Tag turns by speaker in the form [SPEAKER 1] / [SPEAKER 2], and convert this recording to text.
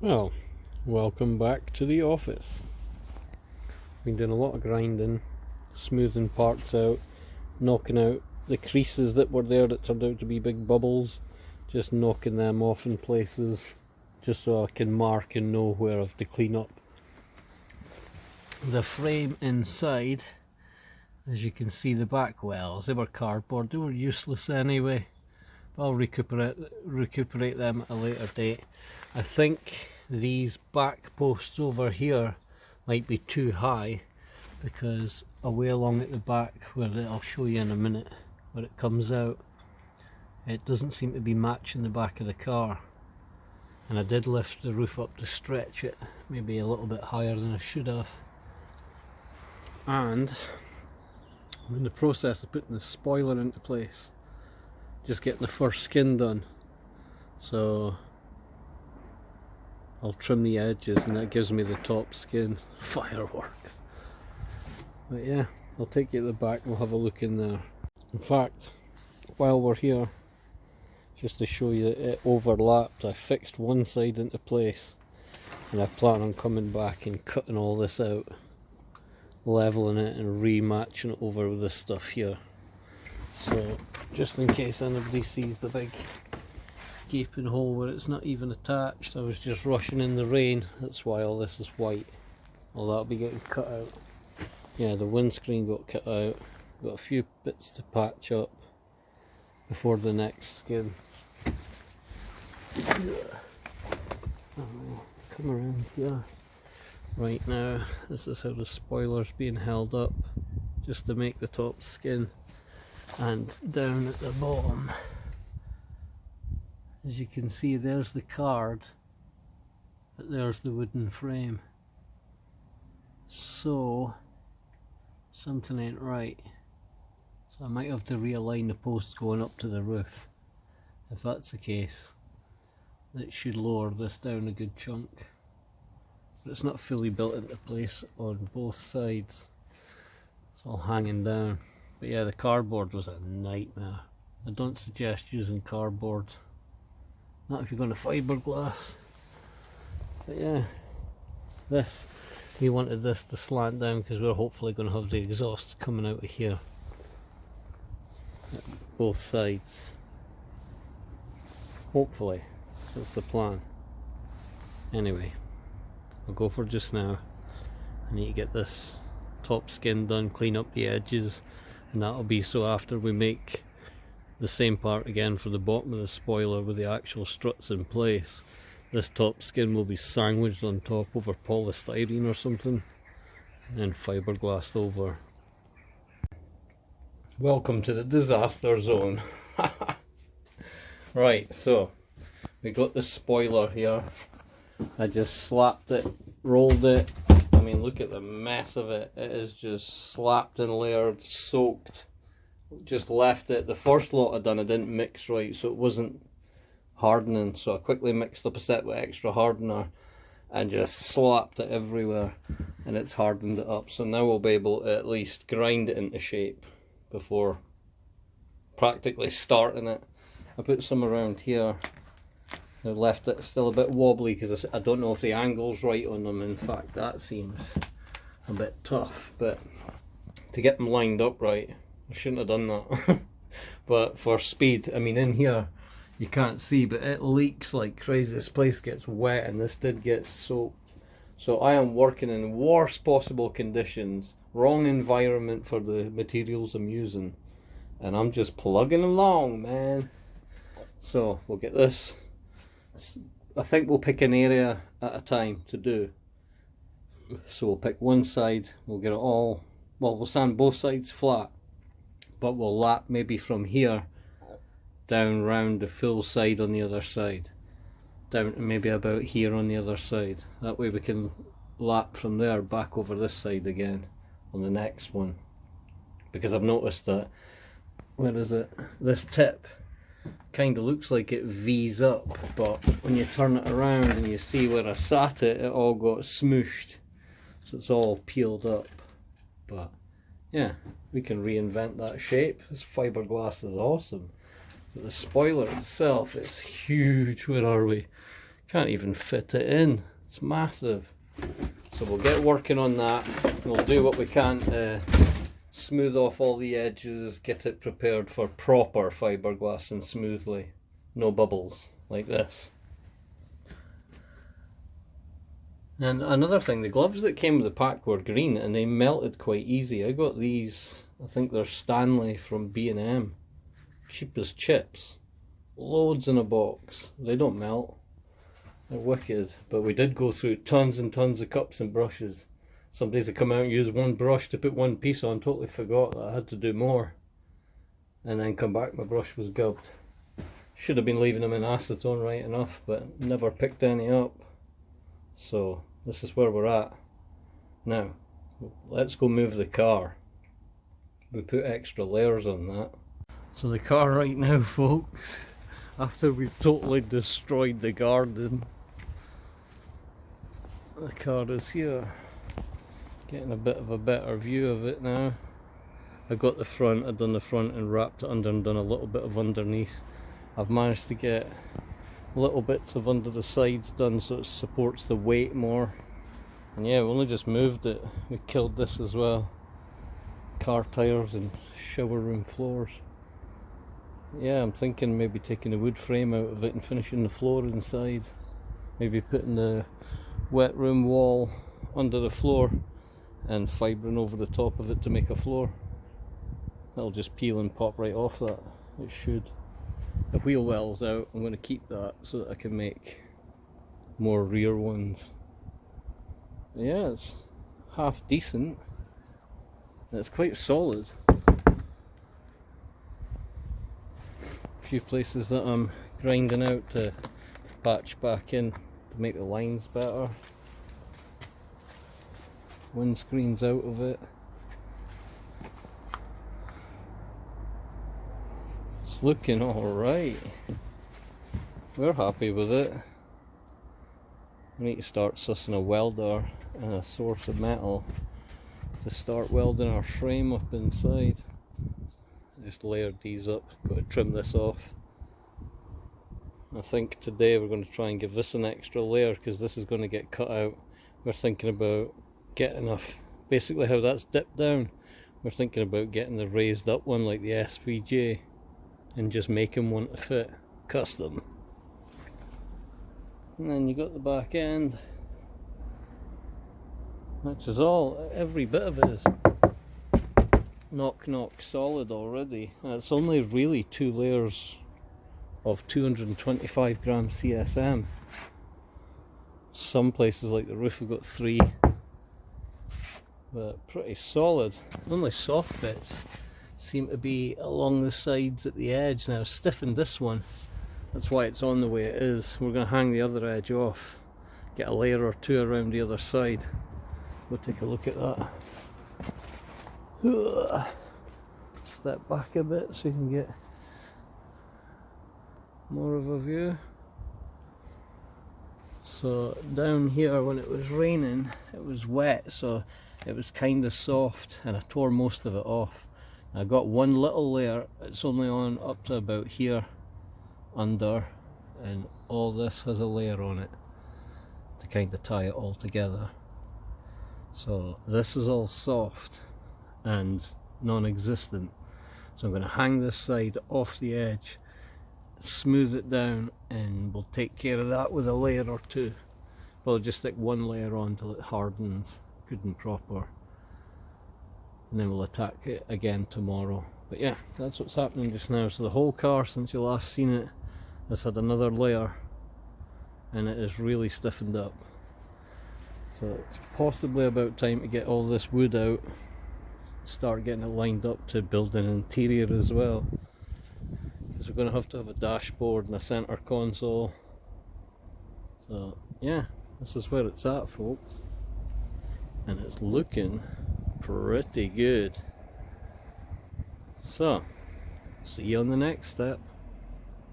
[SPEAKER 1] Well, welcome back to the office. Been doing a lot of grinding, smoothing parts out, knocking out the creases that were there that turned out to be big bubbles, just knocking them off in places, just so I can mark and know where I have to clean up. The frame inside, as you can see, the back wells, they were cardboard, they were useless anyway. I'll recuperate them at a later date. I think these back posts over here might be too high, because away along at the back, where I'll show you in a minute where it comes out, it doesn't seem to be matching the back of the car. And I did lift the roof up to stretch it, maybe a little bit higher than I should have. And I'm in the process of putting the spoiler into place, just getting the first skin done. So I'll trim the edges and that gives me the top skin. Fireworks. But yeah, I'll take you to the back and we'll have a look in there. In fact, while we're here, just to show you that it overlapped, I fixed one side into place and I plan on coming back and cutting all this out, leveling it and rematching it over with this stuff here. So just in case anybody sees the big gaping hole where it's not even attached, I was just rushing in the rain, that's why all this is white. All that'll be getting cut out. Yeah, the windscreen got cut out, got a few bits to patch up before the next skin. Come around here. Right now, this is how the spoiler's being held up, just to make the top skin. And down at the bottom, as you can see, there's the card, but there's the wooden frame. So something ain't right. So I might have to realign the posts going up to the roof. If that's the case, that should lower this down a good chunk. But it's not fully built into place on both sides. It's all hanging down. But yeah, the cardboard was a nightmare. I don't suggest using cardboard, not if you're going to fiberglass. But yeah, we wanted this to slant down because we're hopefully going to have the exhaust coming out of here at both sides. Hopefully, that's the plan. Anyway, I'll go for just now. I need to get this top skin done, clean up the edges, and that'll be so after we make the same part again for the bottom of the spoiler with the actual struts in place, this top skin will be sandwiched on top over polystyrene or something and then fiberglassed over. Welcome to the disaster zone. Right, so we got the spoiler here. I just slapped it, rolled it. I mean, look at the mess of it. It is just slapped and layered, soaked. Just left it. The first lot I done, I didn't mix right, so it wasn't hardening. So I quickly mixed up a set with extra hardener and just slapped it everywhere, and it's hardened it up. So now we'll be able to at least grind it into shape before practically starting it. I put some around here. I left it still a bit wobbly because I don't know if the angle's right on them. In fact, that seems a bit tough, but to get them lined up right, I shouldn't have done that. But for speed, I mean, in here you can't see, but it leaks like crazy. This place gets wet and this did get soaked. So I am working in worst possible conditions, wrong environment for the materials I'm using, and I'm just plugging along, man. So we'll get this. I think we'll pick an area at a time to do. So we'll pick one side, we'll get it all, well, we'll sand both sides flat, but we'll lap maybe from here down round the full side on the other side, down to maybe about here on the other side. That way we can lap from there back over this side again on the next one. Because I've noticed that, where is it, this tip kind of looks like it V's up, but when you turn it around and you see where I sat it, it all got smooshed, so it's all peeled up. But yeah, we can reinvent that shape. This fiberglass is awesome. But the spoiler itself is huge. Where are we? Can't even fit it in, it's massive. So we'll get working on that. We'll do what we can to smooth off all the edges, get it prepared for proper fiberglassing smoothly. No bubbles like this. And another thing, the gloves that came with the pack were green and they melted quite easy. I got these, I think they're Stanley from B&M. Cheap as chips. Loads in a box. They don't melt. They're wicked. But we did go through tons and tons of cups and brushes. Some days I come out and use one brush to put one piece on, totally forgot that I had to do more. And then come back, my brush was gubbed. Should have been leaving them in acetone right enough, but never picked any up. So this is where we're at. Now, let's go move the car. We put extra layers on that. So the car right now, folks, after we've totally destroyed the garden, the car is here. Getting a bit of a better view of it now. I got the front, I've done the front and wrapped it under and done a little bit of underneath. I've managed to get little bits of under the sides done so it supports the weight more. And yeah, we only just moved it. We killed this as well. Car tires and shower room floors. Yeah, I'm thinking maybe taking the wood frame out of it and finishing the floor inside. Maybe putting the wet room wall under the floor and fibering over the top of it to make a floor. That'll just peel and pop right off that. It should. The wheel well's out. I'm going to keep that so that I can make more rear ones. Yeah, it's half decent. It's quite solid. A few places that I'm grinding out to patch back in to make the lines better. Windscreen's out of it. It's looking alright. We're happy with it. We need to start sussing a welder and a source of metal to start welding our frame up inside. Just layered these up, got to trim this off. I think today we're going to try and give this an extra layer because this is going to get cut out. We're thinking about getting basically how that's dipped down, we're thinking about getting the raised up one like the SVJ and just making one to fit custom. And then you got the back end, which is all, every bit of it is knock solid already. It's only really 2 layers of 225 gram CSM. Some places like the roof have got 3, but pretty solid. Only soft bits seem to be along the sides at the edge. Now I've stiffened this one, that's why it's on the way it is. We're going to hang the other edge off, get a layer or 2 around the other side. We'll take a look at that. Step back a bit so you can get more of a view. So down here when it was raining it was wet, so it was kind of soft and I tore most of it off. I got one little layer, it's only on up to about here under, and all this has a layer on it to kind of tie it all together. So this is all soft and non-existent, so I'm going to hang this side off the edge, smooth it down, and we'll take care of that with a layer or 2. We'll just stick one layer on till it hardens good and proper, and then we'll attack it again tomorrow. But yeah, that's what's happening just now. So the whole car since you last seen it has had another layer and it is really stiffened up. So it's possibly about time to get all this wood out, start getting it lined up to build an interior as well, because we're going to have a dashboard and a center console. So yeah, this is where it's at, folks, and it's looking pretty good. So see you on the next step.